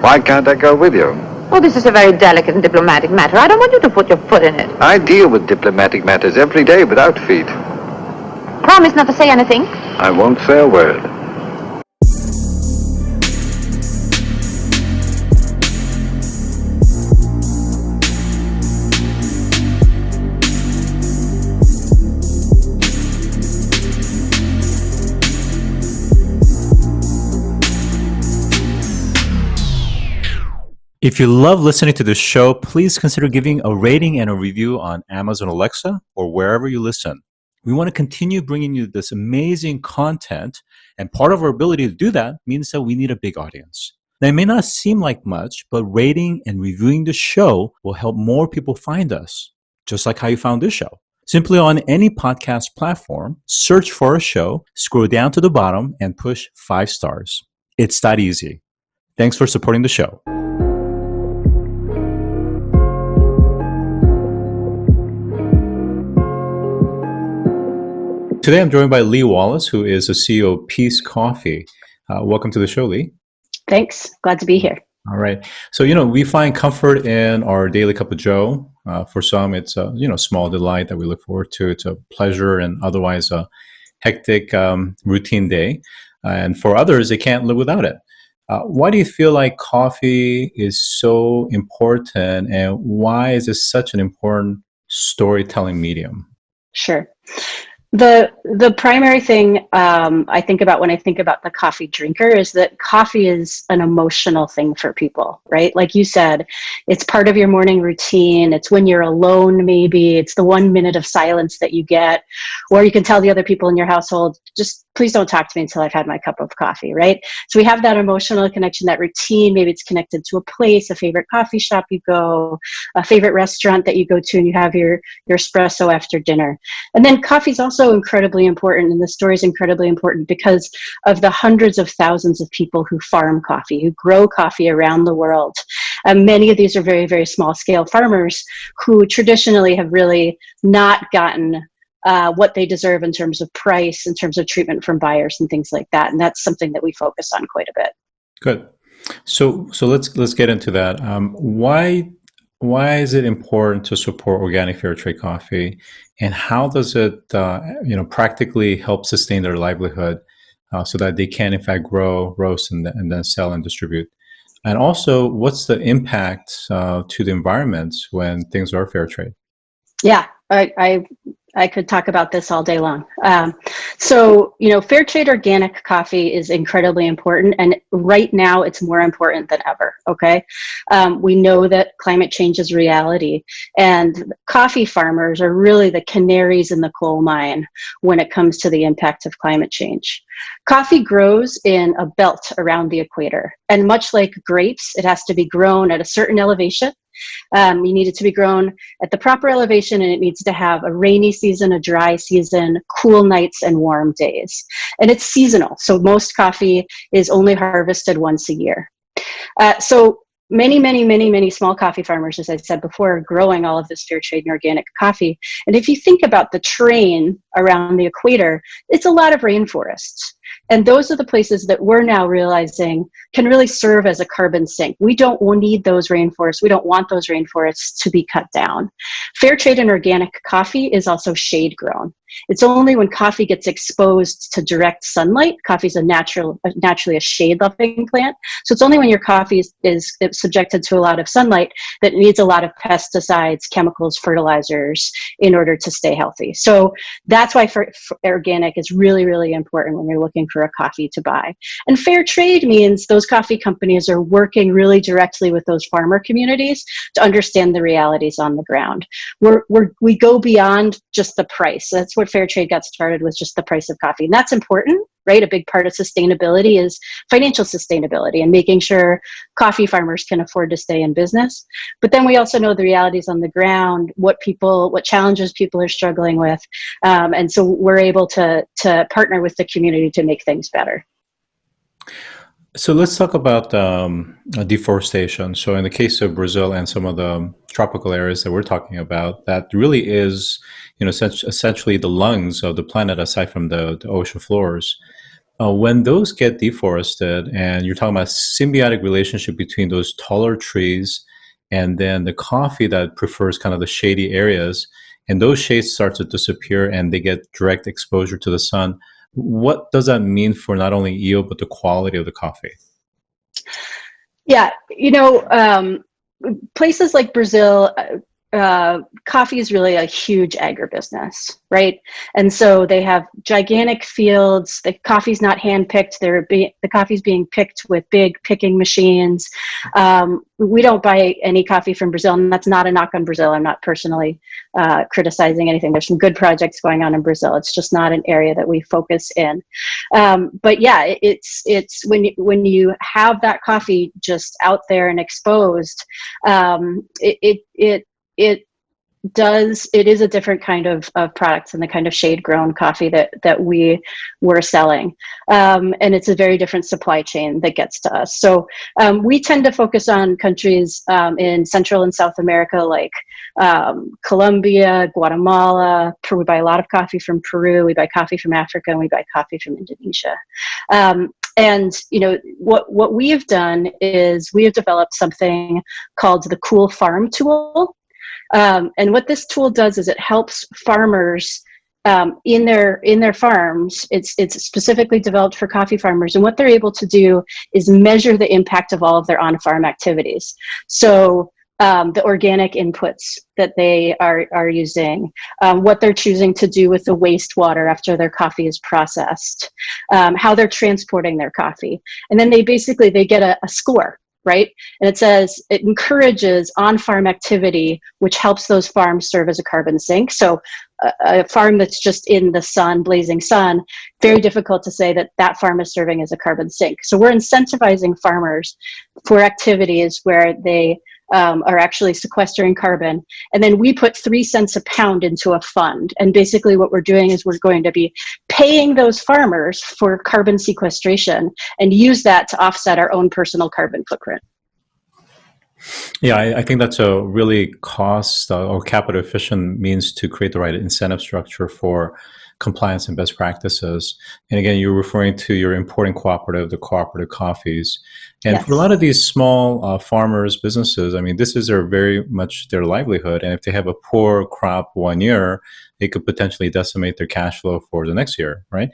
Why can't I go with you? Oh, this is a very delicate and diplomatic matter. I don't want you to put your foot in it. I deal with diplomatic matters every day without feet. Promise not to say anything. I won't say a word. If you love listening to this show, please consider giving a rating and a review on Amazon Alexa or wherever you listen. We want to continue bringing you this amazing content, and part of our ability to do that means that we need a big audience. Now, it may not seem like much, but rating and reviewing the show will help more people find us, just like how you found this show. Simply on any podcast platform, search for a show, scroll down to the bottom, and push 5 stars. It's that easy. Thanks for supporting the show. Today, I'm joined by Lee Wallace, who is the CEO of Peace Coffee. Welcome to the show, Lee. Thanks. Glad to be here. All right. So, we find comfort in our daily cup of joe. For some, it's a small delight that we look forward to. It's a pleasure and otherwise a hectic routine day. And for others, they can't live without it. Why do you feel like coffee is so important, and why is it such an important storytelling medium? Sure. The primary thing I think about when I think about the coffee drinker is that coffee is an emotional thing for people, right? Like you said, it's part of your morning routine. It's when you're alone, maybe. It's the 1 minute of silence that you get. Or you can tell the other people in your household, just please don't talk to me until I've had my cup of coffee, right? So we have that emotional connection, that routine. Maybe it's connected to a place, a favorite coffee shop you go, a favorite restaurant that you go to and you have your espresso after dinner. And then coffee is also incredibly important, and the story is incredibly important because of the hundreds of thousands of people who farm coffee, who grow coffee around the world. Many of these are very, very small scale farmers who traditionally have really not gotten what they deserve in terms of price, in terms of treatment from buyers and things like that. And that's something that we focus on quite a bit. Good. So let's get into that. Why is it important to support organic fair trade coffee, and how does it practically help sustain their livelihood so that they can in fact grow, roast, and then sell and distribute? And also, what's the impact to the environment when things are fair trade? Yeah, I could talk about this all day long. So, fair trade organic coffee is incredibly important. And right now it's more important than ever. Okay. We know that climate change is reality, and coffee farmers are really the canaries in the coal mine when it comes to the impact of climate change. Coffee grows in a belt around the equator. And much like grapes, it has to be grown at a certain elevation. You need it to be grown at the proper elevation, and it needs to have a rainy season, a dry season, cool nights, and warm days. And it's seasonal, so most coffee is only harvested once a year. So many small coffee farmers, as I said before, are growing all of this fair trade and organic coffee. And if you think about the terrain around the equator, it's a lot of rainforests. And those are the places that we're now realizing can really serve as a carbon sink. We don't need those rainforests. We don't want those rainforests to be cut down. Fair trade and organic coffee is also shade grown. It's only when coffee gets exposed to direct sunlight. Coffee is naturally a shade-loving plant. So it's only when your coffee is subjected to a lot of sunlight that it needs a lot of pesticides, chemicals, fertilizers in order to stay healthy. So that's why organic is really, really important when you're looking for a coffee to buy. And fair trade means those coffee companies are working really directly with those farmer communities to understand the realities on the ground. We go beyond just the price. That's what fair trade got started with, just the price of coffee. And that's important, right? A big part of sustainability is financial sustainability and making sure coffee farmers can afford to stay in business. But then we also know the realities on the ground, what challenges people are struggling with. And so we're able to partner with the community to make things better. So let's talk about deforestation. So in the case of Brazil and some of the tropical areas that we're talking about, that really is, essentially the lungs of the planet aside from the ocean floors. when those get deforested, and you're talking about symbiotic relationship between those taller trees and then the coffee that prefers kind of the shady areas, and those shades start to disappear and they get direct exposure to the sun, what does that mean for not only yield but the quality of the coffee? Yeah, places like Brazil, coffee is really a huge agribusiness, right? And so they have gigantic fields. The coffee's not hand-picked. The coffee's being picked with big picking machines. We don't buy any coffee from Brazil, and that's not a knock on Brazil. I'm not personally criticizing anything. There's some good projects going on in Brazil. It's just not an area that we focus in. But yeah, it's when you have that coffee just out there and exposed, it is a different kind of products and the kind of shade grown coffee that we were selling. And it's a very different supply chain that gets to us. So we tend to focus on countries in Central and South America, like Colombia, Guatemala. We buy a lot of coffee from Peru. We buy coffee from Africa, and we buy coffee from Indonesia. And what we have done is we have developed something called the Cool Farm tool. And what this tool does is it helps farmers in their farms. It's specifically developed for coffee farmers, and what they're able to do is measure the impact of all of their on-farm activities. So the organic inputs that they are using, what they're choosing to do with the wastewater after their coffee is processed, how they're transporting their coffee, and then they get a score. Right? And it says it encourages on-farm activity, which helps those farms serve as a carbon sink. So a farm that's just in the sun, blazing sun, very difficult to say that farm is serving as a carbon sink. So we're incentivizing farmers for activities where they are actually sequestering carbon. And then we put 3 cents a pound into a fund. And basically what we're doing is we're going to be paying those farmers for carbon sequestration and use that to offset our own personal carbon footprint. Yeah, I think that's a really cost or capital efficient means to create the right incentive structure for compliance and best practices. And again, you're referring to your importing cooperative, the cooperative coffees. And Yes. For a lot of these small farmers, businesses, I mean, this is very much their livelihood. And if they have a poor crop one year, it could potentially decimate their cash flow for the next year, right?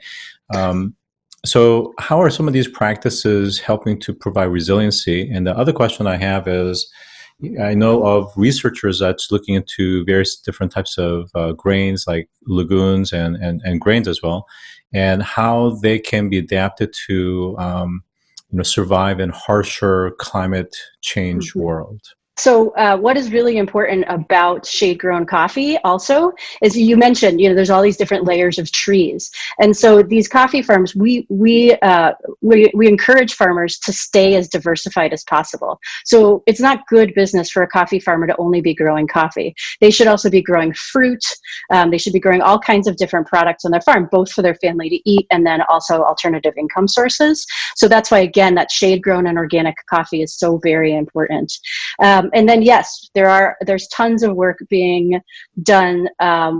So how are some of these practices helping to provide resiliency? And the other question I have is, I know of researchers that's looking into various different types of grains like legumes and grains as well, and how they can be adapted to survive in harsher climate change world. So what is really important about shade-grown coffee also is you mentioned, there's all these different layers of trees. And so these coffee farms, we encourage farmers to stay as diversified as possible. So it's not good business for a coffee farmer to only be growing coffee. They should also be growing fruit. They should be growing all kinds of different products on their farm, both for their family to eat and then also alternative income sources. So that's why, again, that shade-grown and organic coffee is so very important. And then, yes, there's tons of work being done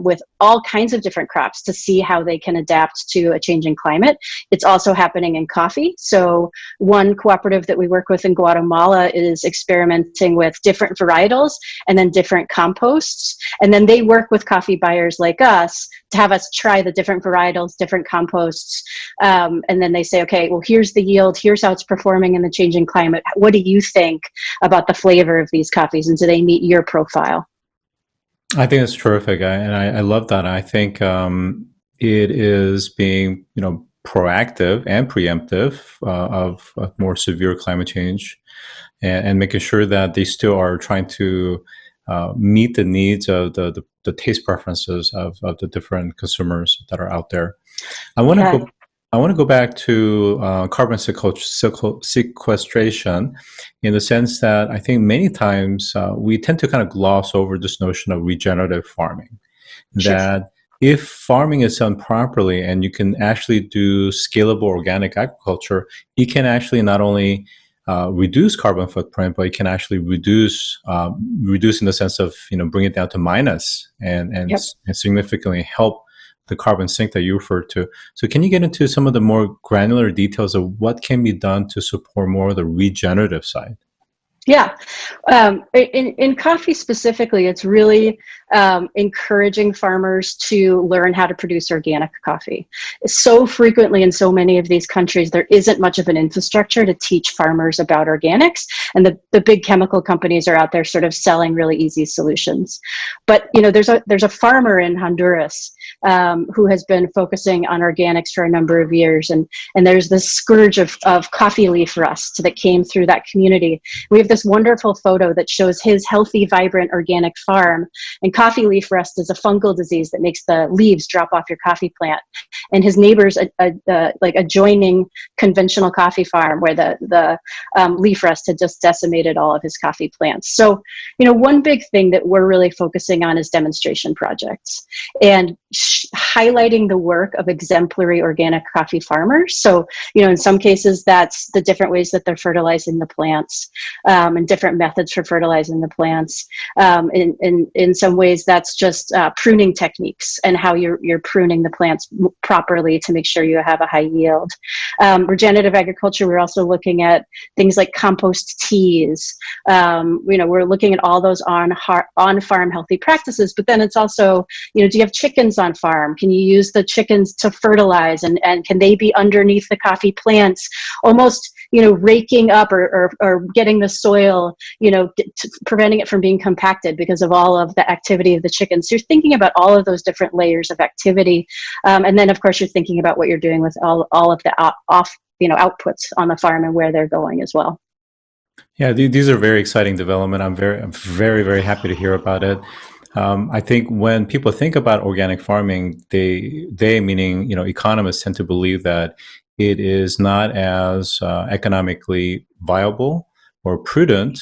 with all kinds of different crops to see how they can adapt to a changing climate. It's also happening in coffee. So one cooperative that we work with in Guatemala is experimenting with different varietals and then different composts. And then they work with coffee buyers like us to have us try the different varietals, different composts. And then they say, okay, well, here's the yield. Here's how it's performing in the changing climate. What do you think about the flavor of these coffees? And do they meet your profile? I think it's terrific, and I love that. I think it is being, proactive and preemptive of more severe climate change, and making sure that they still are trying to meet the needs of the taste preferences of the different consumers that are out there. I want to go back to carbon sequestration, in the sense that I think many times we tend to kind of gloss over this notion of regenerative farming. Sure. That if farming is done properly and you can actually do scalable organic agriculture, it can actually not only reduce carbon footprint, but it can actually reduce in the sense of bring it down to minus and significantly help the carbon sink that you referred to. So can you get into some of the more granular details of what can be done to support more of the regenerative side? Yeah. In coffee specifically, it's really encouraging farmers to learn how to produce organic coffee. So frequently in so many of these countries, there isn't much of an infrastructure to teach farmers about organics. And the big chemical companies are out there sort of selling really easy solutions. But, there's a farmer in Honduras who has been focusing on organics for a number of years. And there's this scourge of coffee leaf rust that came through that community. We have this wonderful photo that shows his healthy, vibrant organic farm. And coffee leaf rust is a fungal disease that makes the leaves drop off your coffee plant. And his neighbor's like adjoining conventional coffee farm where the leaf rust had just decimated all of his coffee plants. So, one big thing that we're really focusing on is demonstration projects and highlighting the work of exemplary organic coffee farmers. So, in some cases, that's the different ways that they're fertilizing the plants. And different methods for fertilizing the plants. In some ways, that's just pruning techniques and how you're pruning the plants properly to make sure you have a high yield. Regenerative agriculture, we're also looking at things like compost teas. We're looking at all those on-farm healthy practices, but then it's also, do you have chickens on farm? Can you use the chickens to fertilize and can they be underneath the coffee plants, almost, raking up or getting the soil, preventing it from being compacted because of all of the activity of the chickens. So you're thinking about all of those different layers of activity. And then of course you're thinking about what you're doing with all of the outputs on the farm and where they're going as well. Yeah, these are very exciting development. I'm very, very happy to hear about it. I think when people think about organic farming, they meaning, economists tend to believe that it is not as economically viable or prudent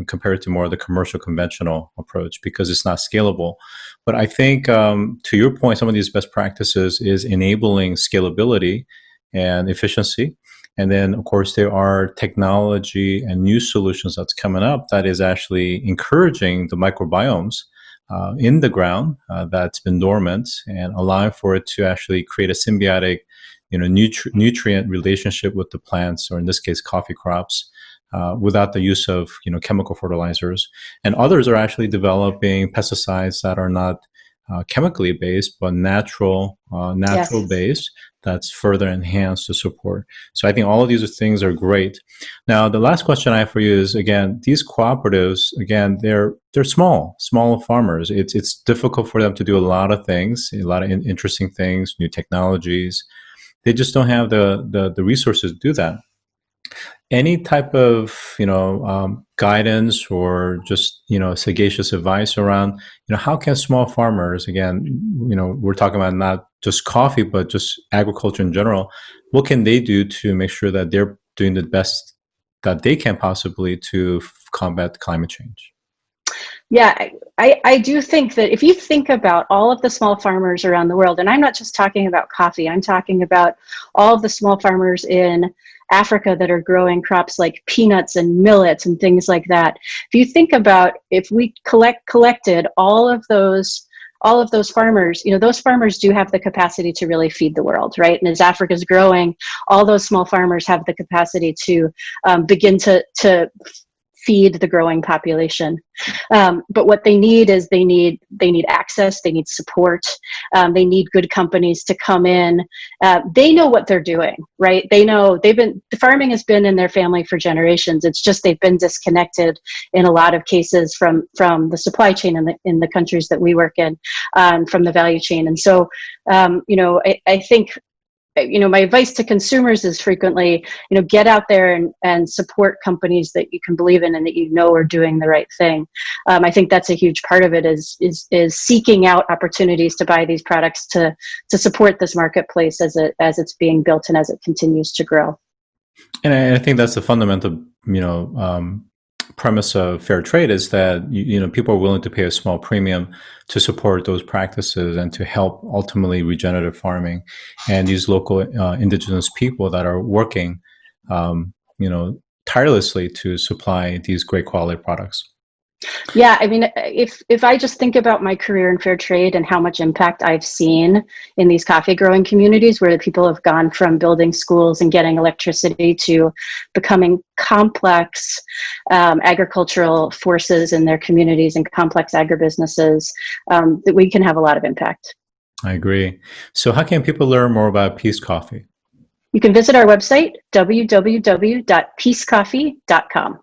compared to more of the commercial conventional approach because it's not scalable. But I think to your point, some of these best practices is enabling scalability and efficiency. And then, of course, there are technology and new solutions that's coming up that is actually encouraging the microbiomes in the ground that's been dormant and allowing for it to actually create a symbiotic nutrient relationship with the plants, or in this case, coffee crops, without the use of chemical fertilizers. And others are actually developing pesticides that are not chemically based, but natural based. That's further enhanced to support. So I think all of these things are great. Now, the last question I have for you is, again, these cooperatives, again, they're small farmers. It's difficult for them to do a lot of things, a lot of interesting things, new technologies. They just don't have the resources to do that. Any type of guidance or just sagacious advice around how can small farmers, again, we're talking about not just coffee but just agriculture in general, what can they do to make sure that they're doing the best that they can possibly to combat climate change? Yeah, I do think that if you think about all of the small farmers around the world, and I'm not just talking about coffee, I'm talking about all of the small farmers in Africa that are growing crops like peanuts and millets and things like that. If you think about if we collected all of those farmers, those farmers do have the capacity to really feed the world, right? And as Africa's growing, all those small farmers have the capacity to begin to feed the growing population. But what they need is they need access, they need support, they need good companies to come in. They know what they're doing, right? They know the farming has been in their family for generations. It's just they've been disconnected in a lot of cases from the supply chain in the countries that we work in, from the value chain. And so, I think my advice to consumers is frequently, get out there and support companies that you can believe in and that are doing the right thing. I think that's a huge part of it is seeking out opportunities to buy these products to support this marketplace as it's being built and as it continues to grow. And I think that's the fundamental, premise of fair trade is that people are willing to pay a small premium to support those practices and to help ultimately regenerative farming and these local indigenous people that are working tirelessly to supply these great quality products. Yeah, I mean, if I just think about my career in fair trade and how much impact I've seen in these coffee growing communities where the people have gone from building schools and getting electricity to becoming complex agricultural forces in their communities and complex agribusinesses, that we can have a lot of impact. I agree. So how can people learn more about Peace Coffee? You can visit our website, www.peacecoffee.com.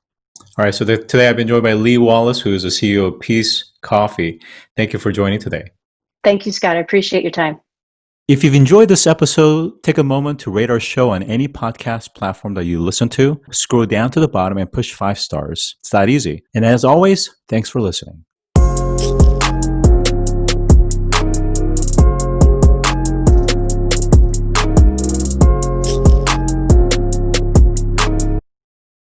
All right, so today I've been joined by Lee Wallace, who is the CEO of Peace Coffee. Thank you for joining today. Thank you, Scott. I appreciate your time. If you've enjoyed this episode, take a moment to rate our show on any podcast platform that you listen to. Scroll down to the bottom and push 5 stars. It's that easy. And as always, thanks for listening.